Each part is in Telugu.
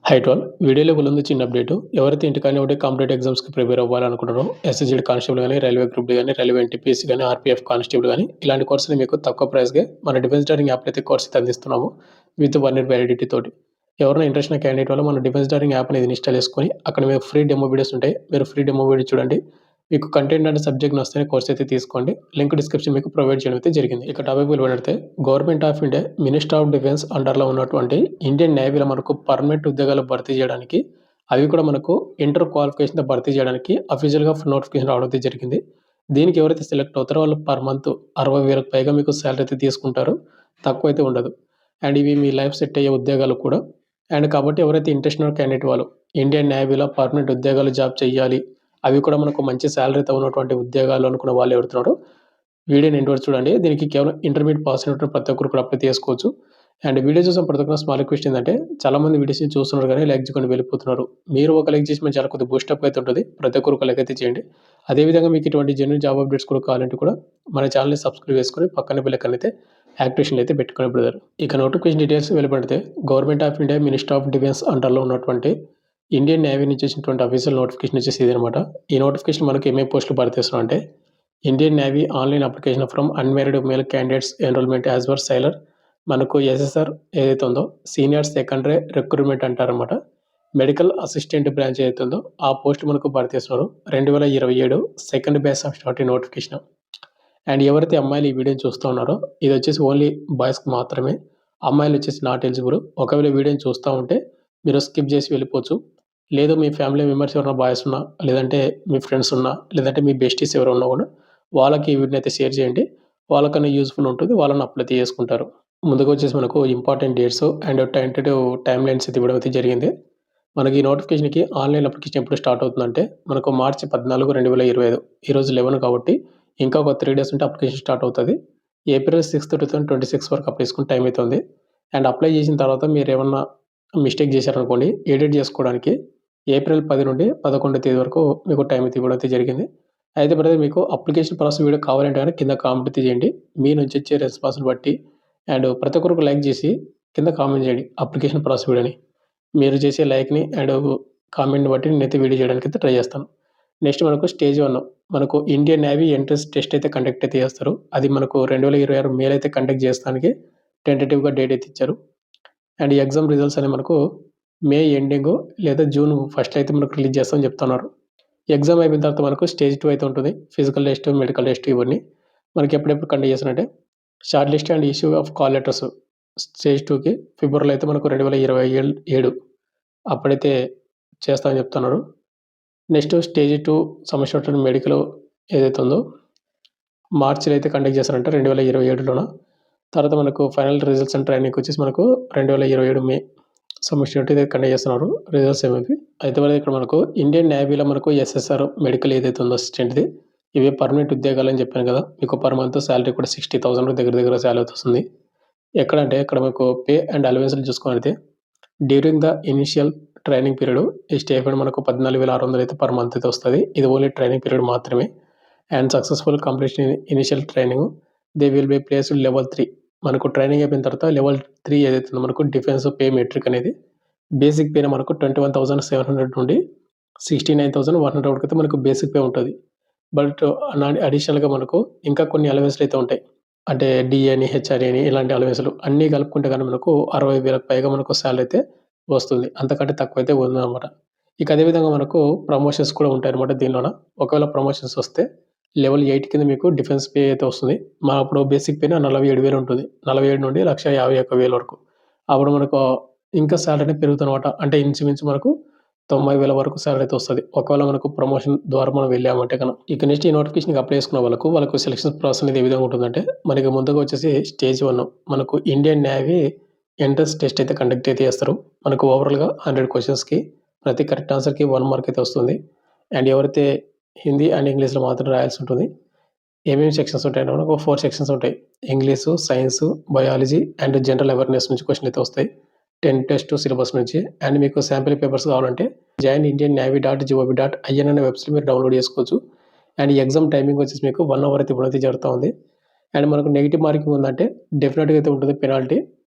High to all. వీడియోలోకి ముందు చిన్న అప్డేటు. ఎవరైతే ఇంటికాడనే ఉండి కాంపిటేటివ్ ఎగ్జామ్స్‌కి ప్రిపేర్ అవ్వాలనుకుంటారో ఎస్ఎస్‌జీడీ కానిస్టేబుల్ గాని, రైల్వే గ్రూప్ డి గాని, రైల్వే ఎన్‌టీపీసీ గాని, ఆర్‌పీఎఫ్ కానిస్టేబుల్ గాని ఇలాంటి కోర్సులు మీకు తక్కువ ప్రైస్‌కే మన డిఫెన్స్ డైరింగ్ యాప్‌లో అయితే కోర్స్ అయితే అందిస్తున్నాము. విత్ 1 ఇయర్ వ్యాలిడిటీ తోటి. ఎవరైనా ఇంట్రెస్ట్ ఉన్న క్యాండిడేట్ వాళ్ళు మన డిఫెన్స్ డైరింగ్ యాప్ అనేది ఇన్‌స్టాల్ చేసుకొని అక్కడ మీకు ఫ్రీ డెమో వీడియోస్ ఉంటాయి. మీరు ఫ్రీ డెమో వీడియో చూడండి. మీకు కంటెంట్ అండ్ సబ్జెక్ట్ నచ్చితేనే కోర్స్ అయితే తీసుకోండి. లింక్ డిస్క్రిప్షన్ మీకు ప్రొవైడ్ చేయడం అయితే జరిగింది. ఇక టాపిక్ వెళ్ళినట్లయితే government of India minister of defence అండర్‌లో ఉన్నటువంటి ఇండియన్ నేవీలో మనకు పర్మనెంట్ ఉద్యోగాలు భర్తీ చేయడానికి అవి కూడా మనకు ఇంటర్ క్వాలిఫికేషన్‌తో భర్తీ చేయడానికి అఫీషియల్‌గా నోటిఫికేషన్ రావడం అయితే జరిగింది. దీనికి ఎవరైతే సెలెక్ట్ అవుతారో వాళ్ళు పర్ మంత్ 60,000కి పైగా మీకు సాలరీ అయితే తీసుకుంటారు. తక్కువైతే ఉండదు. అండ్ ఇవి మీ లైఫ్ సెట్ అయ్యే ఉద్యోగాలు కూడా. అండ్ కాబట్టి ఎవరైతే ఇంట్రెస్ట్ ఉన్న క్యాండిడేట్ వాళ్ళు ఇండియన్ నేవీలో పర్మనెంట్ ఉద్యోగాలు జాబ్ చేయాలి. అవి కూడా మనకు మంచి సాలరీతో ఉన్నటువంటి ఉద్యోగాలు అనుకున్న వాళ్ళు ఎవరుతున్నారో వీడియోని ఎండ్ వరకు చూడండి. దీనికి కేవలం ఇంటర్మీడియేట్ పాస్ అయినటువంటి ప్రతి ఒక్కరు కూడా అప్లై చేసుకోవచ్చు. అండ్ వీడియో చూసిన ప్రతి ఒక్కరు స్మాల్ రిక్వెస్ట్ ఏందంటే చాలామంది వీడియోస్‌ని చూస్తున్నారు గానీ లైక్ చేయకుండా వెళ్ళిపోతున్నారు. మీరు ఒక లైక్ చేసి మన ఛానల్ కొద్దిగా బూస్టప్ అయితే ఉంటది. ప్రతి ఒక్కరు ఒక లైక్ అయితే చేయండి. అదే విధంగా మీకు ఇటువంటి జెన్యూన్ జాబ్ అప్డేట్స్ కూడా కావాలంటే కూడా మన ఛానల్‌ని సబ్స్క్రైబ్ చేసుకొని పక్కన బెల్ ఐకాన్ అయితే యాక్టివేషన్‌లో అయితే పెట్టుకోండి బ్రదర్. ఇక నోటిఫికేషన్ డీటెయిల్స్ వెలువడితే government of India minister of defence అండర్‌లో ఉన్నటువంటి ఇండియన్ నేవీ నుంచి వచ్చినటువంటి అఫీషియల్ నోటిఫికేషన్ వచ్చేసి ఇదనమాట. ఈ నోటిఫికేషన్ మనకు ఏమేం పోస్టులు భర్తీ చేస్తున్నాం అంటే Indian Navy online application from unmarried male candidates enrollment as per sailor మనకు ఎస్ఎస్ఆర్ ఏదైతే ఉందో సీనియర్ సెకండరీ రిక్రూట్మెంట్ అంటారనమాట. మెడికల్ అసిస్టెంట్ బ్రాంచ్ ఏదైతే ఉందో ఆ పోస్ట్ మనకు భర్తీ చేస్తున్నారు. 2027 second batch of starting notification. And ఎవరైతే అమ్మాయిలు ఈ వీడియోని చూస్తూ ఉన్నారో ఇది వచ్చేసి ఓన్లీ బాయ్స్‌కి మాత్రమే. అమ్మాయిలు వచ్చేసి నాట్ ఎలిజిబుల్. ఒకవేళ వీడియోని చూస్తా ఉంటే మీరు స్కిప్ చేసి వెళ్ళిపోవచ్చు. లేదు మీ ఫ్యామిలీ మెంబర్స్ ఎవరైనా బాయ్స్ ఉన్నా, లేదంటే మీ ఫ్రెండ్స్ ఉన్నా, లేదంటే మీ బెస్టీస్ ఎవరైనా ఉన్నా కూడా వాళ్ళకి ఈ వీడియోని అయితే షేర్ చేయండి. వాళ్ళకన్నా యూజ్‌ఫుల్ ఉంటుంది. వాళ్ళని అప్లై అయితే చేసుకుంటారు. ముందుగా వచ్చేసి మనకు important dates and tentative timelines అయితే ఇవ్వడం అయితే జరిగింది. మనకి ఈ నోటిఫికేషన్‌కి ఆన్‌లైన్ అప్లికేషన్ ఎప్పుడు స్టార్ట్ అవుతుందంటే మనకు మార్చి 14, 2025 ఈరోజు 11 కాబట్టి ఇంకా ఒక 3 డేస్ ఉంటే అప్లికేషన్ స్టార్ట్ అవుతది. ఏప్రిల్ 6, 2026 వరకు అప్లై చేసుకునే టైం అయితే ఉంది. అండ్ అప్లై చేసిన తర్వాత మీరేమన్నా మిస్టేక్ చేశారనుకోండి ఎడిట్ చేసుకోవడానికి ఏప్రిల్ 10 నుండి 11 తేదీ వరకు మీకు టైం అయితే ఇవ్వడం అయితే జరిగింది. అయితే బ్రదర్ మీకు అప్లికేషన్ ప్రాసెస్ వీడియో కావాలంటే గనక కింద కామెంట్ అయితే చేయండి. మీ నుంచి వచ్చే రెస్పాన్స్‌ని బట్టి అండ్ ప్రతి ఒక్కరు లైక్ చేసి కింద కామెంట్ చేయండి అప్లికేషన్ ప్రాసెస్ వీడియోని. మీరు చేసే లైక్‌ని అండ్ కామెంట్‌ని బట్టి నేనైతే వీడియో చేయడానికైతే ట్రై చేస్తాను. నెక్స్ట్ మనకు స్టేజ్ 1 మనకు ఇండియన్ నేవీ ఎంట్రన్స్ టెస్ట్ అయితే కండక్ట్ అయితే చేస్తారు. అది మనకు 2026 మేలో అయితే కండక్ట్ చేస్తానికి టెంటేటివ్‌గా డేట్ అయితే ఇచ్చారు. అండ్ ఈ ఎగ్జామ్ రిజల్ట్స్ అనేవి మనకు మే ఎండింగు లేదా జూన్ ఫస్ట్‌లో అయితే మనకు రిలీజ్ చేస్తామని చెప్తున్నారు. ఎగ్జామ్ అయిపోయిన తర్వాత మనకు స్టేజ్ 2 అయితే ఉంటుంది. ఫిజికల్ టెస్ట్, మెడికల్ టెస్ట్ ఇవన్నీ. మనకి ఎప్పుడెప్పుడు కండక్ట్ చేస్తారంటే short list and issue of call letters stage 2కి ఫిబ్రవరిలో అయితే మనకు 2027 అప్పుడైతే చేస్తామని చెప్తున్నారు. నెక్స్ట్ స్టేజ్ 2 సెమిస్టర్ మెడికల్ ఏదైతే ఉందో మార్చిలో అయితే కండక్ట్ చేస్తారంట 2027లోన. తర్వాత మనకు ఫైనల్ రిజల్ట్స్ అండ్ ట్రైనింగ్ వచ్చేసి మనకు 2027 మే సెమిస్టర్ అయితే కండక్ట్ చేస్తున్నారు. రిజల్ట్స్ ఏమివి అయితే మరి ఇక్కడ మనకు ఇండియన్ నేవీలో మనకు ఎస్ఎస్ఆర్ మెడికల్ ఏదైతే ఉందో అసిస్టెంట్‌ది ఇవి పర్మనెంట్ ఉద్యోగాలని చెప్పాను కదా! మీకు పర్ మంత్ సాలరీ కూడా 60,000 దగ్గర దగ్గర సాలరీ వస్తుంది. ఎక్కడంటే ఇక్కడ మీకు పే అండ్ అలవెన్స్‌లు చూసుకున్నట్లయితే during the initial training period ఈ స్టైఫండ్ మనకు 14,600 అయితే పర్ మంత్ అయితే వస్తది. ఇది ఓన్లీ ట్రైనింగ్ పీరియడ్ మాత్రమే. And successful completion initial training they will be placed level 3 మనకు ట్రైనింగ్ అయిపోయిన తర్వాత లెవెల్ 3 ఏదైతే ఉందో మనకు డిఫెన్స్ పే మెట్రిక్ అనేది బేసిక్ పేనే మనకు 21,700 నుండి 69,100 వరకు అయితే మనకు బేసిక్ పే ఉంటది. బట్ అడిషనల్‌గా మనకు ఇంకా కొన్ని అలవెన్స్‌లు అయితే ఉంటాయి. అంటే డీఏ అని, హెచ్ఆర్ఏ అని ఇలాంటి అలవెన్స్‌లు అన్నీ కలుపుకుంటే గాని మనకు 60,000కి పైగా మనకు సాలరీ అయితే వస్తుంది. అంతకంటే తక్కువైతే ఉండదనమాట. ఇక అదే విధంగా మనకు ప్రమోషన్స్ కూడా ఉంటాయన్నమాట దీనిలోన. ఒకవేళ ప్రమోషన్స్ వస్తే లెవెల్ 8 కింద మీకు డిఫెన్స్ పే అయితే వస్తుంది. అప్పుడు బేసిక్ పేనే 47,000 ఉంటుంది. 47 నుండి 1,51,000 వరకు. అప్పుడు మనకు ఇంకా సాలరీ అనేది పెరుగుతుందనమాట. అంటే ఇంచుమించు మనకు 90,000 వరకు సాలరీ అయితే వస్తది. ఒకవేళ మనకు ప్రమోషన్ ద్వారా మనం వెళ్ళామంటే గనక. ఇక నెక్స్ట్ ఈ నోటిఫికేషన్‌కి అప్లై చేసుకున్న వాళ్ళకు సెలక్షన్ ప్రాసెస్ అనేది ఏ విధంగా ఉంటుందంటే మనకి ముందుగా వచ్చేసి స్టేజ్ 1 మనకు ఇండియన్ నేవీ ఎంట్రన్స్ టెస్ట్ అయితే కండక్ట్ అయితే చేస్తారు. మనకు ఓవరాల్‌గా 100 క్వెషన్స్‌కి ప్రతి కరెక్ట్ ఆన్సర్‌కి 1 మార్క్ అయితే వస్తుంది. అండ్ ఎవరైతే హిందీ అండ్ ఇంగ్లీష్‌లో మాత్రం రాయాల్సి ఉంటుంది. ఏమేమి సెక్షన్స్ ఉంటాయంటే మనకు 4 సెక్షన్స్ ఉంటాయి. English, science, biology and general awareness నుంచి క్వెషన్‌లు అయితే వస్తాయి. 10 టెస్ట్ సిలబస్ నుంచి. అండ్ మీకు శాంపిల్ పేపర్స్ కావాలంటే joinindiannavy.gov.in అనే వెబ్‌సైట్ మీరు డౌన్‌లోడ్ చేసుకోవచ్చు. అండ్ ఈ ఎగ్జామ్ టైమింగ్ వచ్చేసి మీకు 1 అవర్ అయితే ఇవ్వడం జరుగుతా ఉంది. అండ్ మనకు నెగెటివ్ మార్కింగ్ ఉందంటే డెఫినిట్‌గా అయితే ఉంటుంది పెనాల్టీ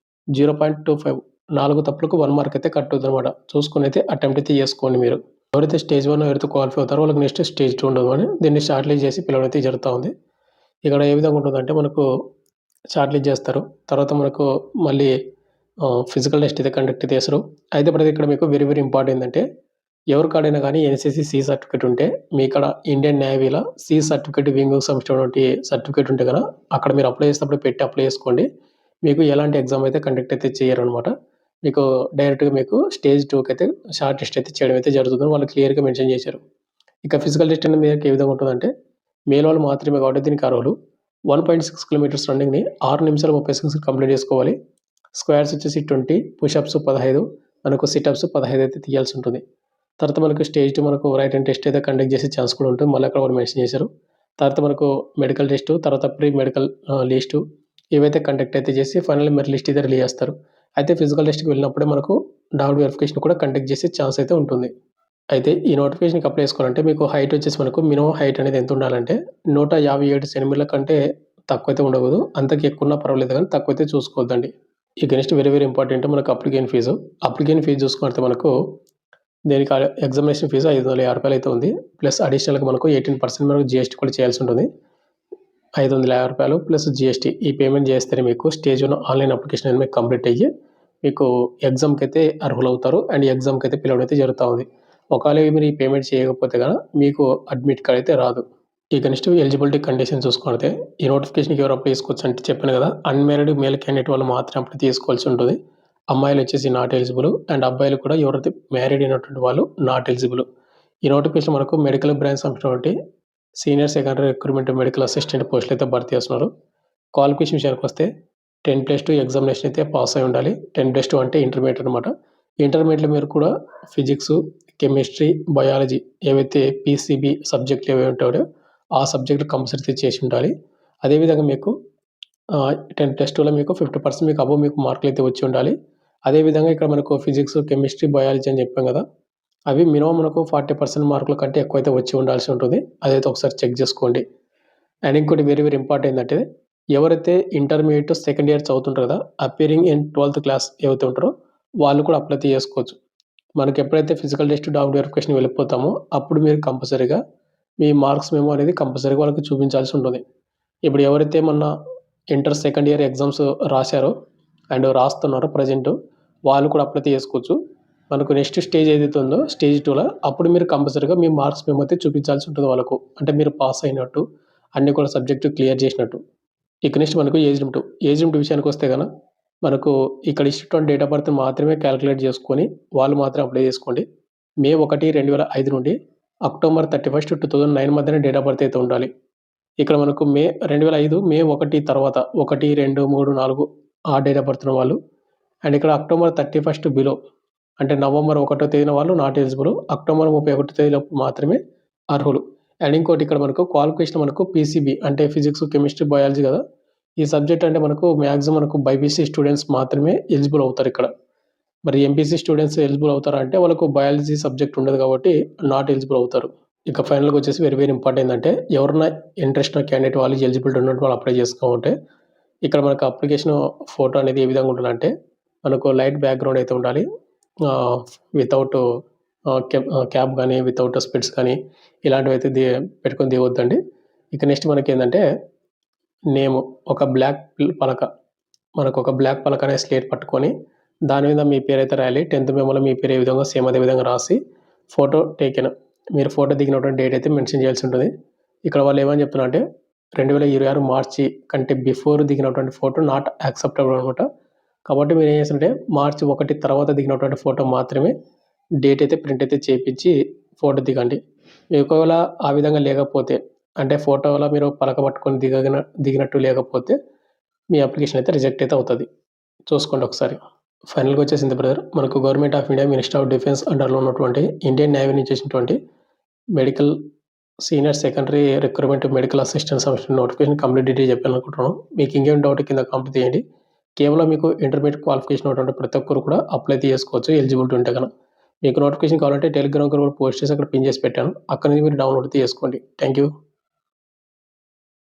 0.25 4 తప్పులకు 1 మార్క్ అయితే కట్ అవుతుందనమాట. చూసుకొని అయితే అటెంప్ట్ అయితే చేసుకోండి మీరు. ఎవరైతే స్టేజ్ 1 ఎవరైతే క్వాలిఫై అవుతారో వాళ్ళకి నెక్స్ట్ స్టేజ్ 2 ఉండదు. దీన్ని షార్ట్ లిస్ట్ చేసి పిలవడం అయితే జరుగుతా ఉంది. ఇక్కడ ఏ విధంగా ఉంటుందంటే మనకు షార్ట్ లిస్ట్ చేస్తారు. తర్వాత మనకు మళ్ళీ ఫిజికల్ టెస్ట్ అయితే కండక్ట్ చేస్తారు. అయితే ప్రతి ఇక్కడ మీకు వెరీ వెరీ ఇంపార్టెంట్ ఏంటంటే ఎవరికాడైనా కానీ ఎన్‌సీసీ సి సర్టిఫికేట్ ఉంటే మీకాడ ఇండియన్ నేవీలో సి సర్టిఫికేట్ వింగ్ సంబంధించినటువంటి సర్టిఫికేట్ ఉంటే గన అక్కడ మీరు అప్లై చేసినప్పుడు పెట్టి అప్లై చేసుకోండి. మీకు ఎలాంటి ఎగ్జామ్ అయితే కండక్ట్ అయితే చేయరనమాట. మీకు డైరెక్ట్‌గా మీకు స్టేజ్ 2కి అయితే షార్ట్ లిస్ట్ అయితే చేయడం అయితే జరుగుతుందని వాళ్ళు క్లియర్‌గా మెన్షన్ చేశారు. ఇక ఫిజికల్ టెస్ట్ అనేది మీకు ఏ విధంగా ఉంటుందంటే మేల్ వాళ్ళు మాత్రమే కాబట్టి దీనికి అర్హులు. 1.6 కిలోమీటర్స్ రన్నింగ్‌ని 6 నిమిషాలు 30 సెకండ్స్‌లో కంప్లీట్ చేసుకోవాలి. స్క్వాట్స్ వచ్చేసి 20, పుషప్స్ 15, మనకు సిటప్స్ 15 అయితే తీయాల్సి ఉంటుంది. తర్వాత మనకు స్టేజ్ 2 మనకు రైటన్ టెస్ట్ అయితే కండక్ట్ చేసే ఛాన్స్ కూడా ఉంటుంది. మళ్ళీ అక్కడ వాళ్ళు మెన్షన్ చేశారు. తర్వాత మనకు మెడికల్ టెస్టు, తర్వాత ప్రీ మెడికల్ లిస్టు ఇవైతే కండక్ట్ అయితే చేసి ఫైనల్ మెరిట్ లిస్ట్ అయితే రిలీజ్ చేస్తారు. అయితే ఫిజికల్ టెస్ట్‌కి వెళ్ళినప్పుడే మనకు డాక్యుమెంట్ వెరిఫికేషన్ కూడా కండక్ట్ చేసే ఛాన్స్ అయితే ఉంటుంది. అయితే ఈ నోటిఫికేషన్‌కి అప్లై చేసుకోవాలంటే మీకు హైట్ వచ్చేసి మనకు మినిమమ్ హైట్ అనేది ఎంత ఉండాలంటే 157 సెంటీమీటర్ల కంటే తక్కువైతే ఉండకూడదు. అంతకు ఎక్కువ ఉన్నా పర్వాలేదు కానీ తక్కువైతే చూసుకోవద్దండి. ఇక నెక్స్ట్ వెరీ వెరీ ఇంపార్టెంట్ మనకు అప్లికేషన్ ఫీజు. అప్లికేషన్ ఫీజు చూసుకుంటే మనకు దీనికి ఎగ్జామినేషన్ ఫీజు రూ. 550 అయితే ఉంది. ప్లస్ అడిషనల్‌గా మనకు 18% మనకు జీఎస్టీ కూడా చేయాల్సి ఉంటుంది. రూ. 550 ప్లస్ జీఎస్టీ ఈ పేమెంట్ చేస్తేనే మీకు స్టేజ్ 1 ఆన్‌లైన్ అప్లికేషన్ అనేది మీకు కంప్లీట్ అయ్యి మీకు ఎగ్జామ్‌కి అయితే అర్హులవుతారు. అండ్ ఎగ్జామ్‌కి అయితే పిలవడం అయితే జరుగుతా ఉంది. ఒకవేళ మీరు ఈ పేమెంట్ చేయకపోతే గన మీకు అడ్మిట్ కార్డ్ అయితే రాదు. ఇక నెక్స్ట్ ఎలిజిబిలిటీ కండిషన్ చూసుకుంటే ఈ నోటిఫికేషన్‌కి ఎవరు అప్లై చేసుకోవచ్చు అంటే చెప్పాను కదా! అన్‌మ్యారీడ్ మేల్ క్యాండిడేట్ వాళ్ళు మాత్రమే అప్లై చేసుకోవాల్సి ఉంటుంది. అమ్మాయిలు వచ్చేసి నాట్ ఎలిజిబుల్ అండ్ అబ్బాయిలు కూడా ఎవరైతే మ్యారీడ్ అయినటువంటి వాళ్ళు నాట్ ఎలిజిబుల్. ఈ నోటిఫికేషన్ మనకు మెడికల్ బ్రాంచ్ సంబంధించినటువంటి senior secondary recruitment medical assistant పోస్టులు అయితే భర్తీ చేస్తున్నారు. క్వాలిఫికేషన్ విషయానికి వస్తే 10+2 ఎగ్జామినేషన్ అయితే పాస్ అయి ఉండాలి. 10+2 అంటే ఇంటర్మీడియేట్ అనమాట. ఇంటర్మీడియేట్‌లో మీరు కూడా ఫిజిక్స్, కెమిస్ట్రీ, బయాలజీ ఏవైతే పీసీబీ సబ్జెక్టులు ఏవి ఉంటాయో ఆ సబ్జెక్టులు కంపల్సరీ చేసి ఉండాలి. అదేవిధంగా మీకు 10+2లో మీకు 50% మీకు అబోవ్ మీకు మార్కులు అయితే వచ్చి ఉండాలి. అదేవిధంగా ఇక్కడ మనకు ఫిజిక్స్, కెమిస్ట్రీ, బయాలజీ అని చెప్పాం కదా! అవి మినిమమ్ మనకు 40% మార్కుల కంటే ఎక్కువైతే వచ్చి ఉండాల్సి ఉంటుంది. అదైతే ఒకసారి చెక్ చేసుకోండి. అండ్ ఇంకోటి వెరీ వెరీ ఇంపార్టెంట్ ఏంటంటే ఎవరైతే ఇంటర్మీడియేట్ సెకండ్ ఇయర్ చదువుతుంటారో కదా! అపియరింగ్ ఇన్ 12th క్లాస్ ఎవరైతే ఉంటారో వాళ్ళు కూడా అప్లై చేసుకోవచ్చు. మనకి ఎప్పుడైతే ఫిజికల్ టెస్ట్ డాక్యుమెంట్ వెరిఫికేషన్ వెళ్ళిపోతామో అప్పుడు మీరు కంపల్సరీగా మీ మార్క్స్ మెమో అనేది కంపల్సరీగా వాళ్ళకి చూపించాల్సి ఉంటుంది. ఇప్పుడు ఎవరైతే మొన్న ఇంటర్ సెకండ్ ఇయర్ ఎగ్జామ్స్ రాశారో అండ్ రాస్తున్నారో ప్రెజెంట్ వాళ్ళు కూడా అప్లై చేసుకోవచ్చు. మనకు నెక్స్ట్ స్టేజ్ ఏదైతే ఉందో స్టేజ్ 2లో అప్పుడు మీరు కంపల్సరీగా మీ మార్క్స్ మెమో అయితే చూపించాల్సి ఉంటుంది వాళ్ళకు. అంటే మీరు పాస్ అయినట్టు, అన్నీ కూడా సబ్జెక్ట్ క్లియర్ చేసినట్టు. ఇక నెక్స్ట్ మనకు ఏజ్ లిమిట్. ఏజ్ లిమిట్ విషయానికి వస్తే గన మనకు ఇక్కడ ఇచ్చినటువంటి డేట్ ఆఫ్ బర్త్ మాత్రమే క్యాలిక్యులేట్ చేసుకొని వాళ్ళు మాత్రమే అప్లై చేసుకోండి. మే 1, 2005 నుండి అక్టోబర్ 31, 2009 మధ్యన డేట్ ఆఫ్ బర్త్ అయితే ఉండాలి. ఇక్కడ మనకు మే 2005 మే 1 తర్వాత 1, 2, 3, 4 ఆ డేట్ ఆఫ్ బర్త్ ఉన్న వాళ్ళు. అండ్ ఇక్కడ అక్టోబర్ 31 బిలో అంటే నవంబర్ 1వ తేదీన వాళ్ళు నాట్ ఎలిజిబుల్. అక్టోబర్ 31 తేదీలోపు మాత్రమే అర్హులు. అండ్ ఇంకోటి ఇక్కడ మనకు క్వాలిఫికేషన్ మనకు పీసీబీ అంటే ఫిజిక్స్, కెమిస్ట్రీ, బయాలజీ కదా! ఈ సబ్జెక్ట్ అంటే మనకు మాక్సిమం మనకు బైపీసీ స్టూడెంట్స్ మాత్రమే ఎలిజిబుల్ అవుతారు ఇక్కడ. మరి ఎంపీసీ స్టూడెంట్స్ ఎలిజిబుల్ అవుతారా అంటే వాళ్ళకు బయాలజీ సబ్జెక్ట్ ఉండదు కాబట్టి నాట్ ఎలిజిబుల్ అవుతారు. ఇక ఫైనల్‌గా వచ్చేసి వెరీ వెరీ ఇంపార్టెంట్ ఏందంటే ఎవరైనా ఇంట్రెస్ట్ ఉన్న క్యాండిడేట్ వాళ్ళు ఎలిజిబిలిటీ ఉన్నటువంటి వాళ్ళు అప్లై చేసుకోమంటే ఇక్కడ మనకు అప్లికేషన్ ఫోటో అనేది ఏ విధంగా ఉండాలంటే మనకు లైట్ బ్యాక్‌గ్రౌండ్ అయితే ఉండాలి. వితౌట్ క్యాప్ గానీ, వితౌట్ స్పెక్ట్స్ కానీ ఇలాంటివైతే పెట్టుకొని దిగొద్దండి. ఇక నెక్స్ట్ మనకేందంటే నేము ఒక బ్లాక్ పలక మనకొక బ్లాక్ పలక అనే స్లేట్ పట్టుకొని దాని మీద మీ పేరైతే రాయాలి. 10th మెమోలో మీ పేరు ఏ విధంగా సేమ్ అదే విధంగా రాసి ఫోటో టేకెన్ మీరు ఫోటో దిగినటువంటి డేట్ అయితే మెన్షన్ చేయాల్సి ఉంటుంది. ఇక్కడ వాళ్ళు ఏమని చెప్తున్నారంటే 2026 మార్చి కంటే బిఫోర్ దిగినటువంటి ఫోటో నాట్ యాక్సెప్టబుల్ అనమాట. కాబట్టి మీరు ఏం చేస్తారంటే మార్చి 1 తర్వాత దిగినటువంటి ఫోటో మాత్రమే డేట్ అయితే ప్రింట్ అయితే చేపించి ఫోటో దిగండి. ఒకవేళ ఆ విధంగా లేకపోతే అంటే ఫోటోలో మీరు పలక పట్టుకొని దిగినట్టు లేకపోతే మీ అప్లికేషన్ అయితే రిజెక్ట్ అయితే అవుతది. చూసుకోండి ఒకసారి. ఫైనల్‌గా వచ్చేసింది బ్రదర్. మనకు government of India minister of defence అండర్‌లో ఉన్నటువంటి ఇండియన్ నేవీ నుంచి చేసినటువంటి medical senior secondary recruitment medical assistant సంబంధించిన నోటిఫికేషన్ కంప్లీట్ డీటెయిల్ చెప్పాలనుకుంటున్నాను. మీకు ఇంకేం డౌట్ కింద కామెంట్ చేయండి. కేవలం మీకు ఇంటర్మీడియేట్ క్వాలిఫికేషన్ ఉన్నటువంటి ప్రతి ఒక్కరు కూడా అప్లై చేసుకోవచ్చు ఎలిజిబిలిటీ ఉంటే గనక. మీకు నోటిఫికేషన్ కావాలంటే టెలిగ్రామ్ గ్రూప్‌లో పోస్ట్ చేసి అక్కడ పిన్ చేసి పెట్టాను. అక్కడి నుంచి మీరు డౌన్లోడ్ చేసుకోండి. Thank you.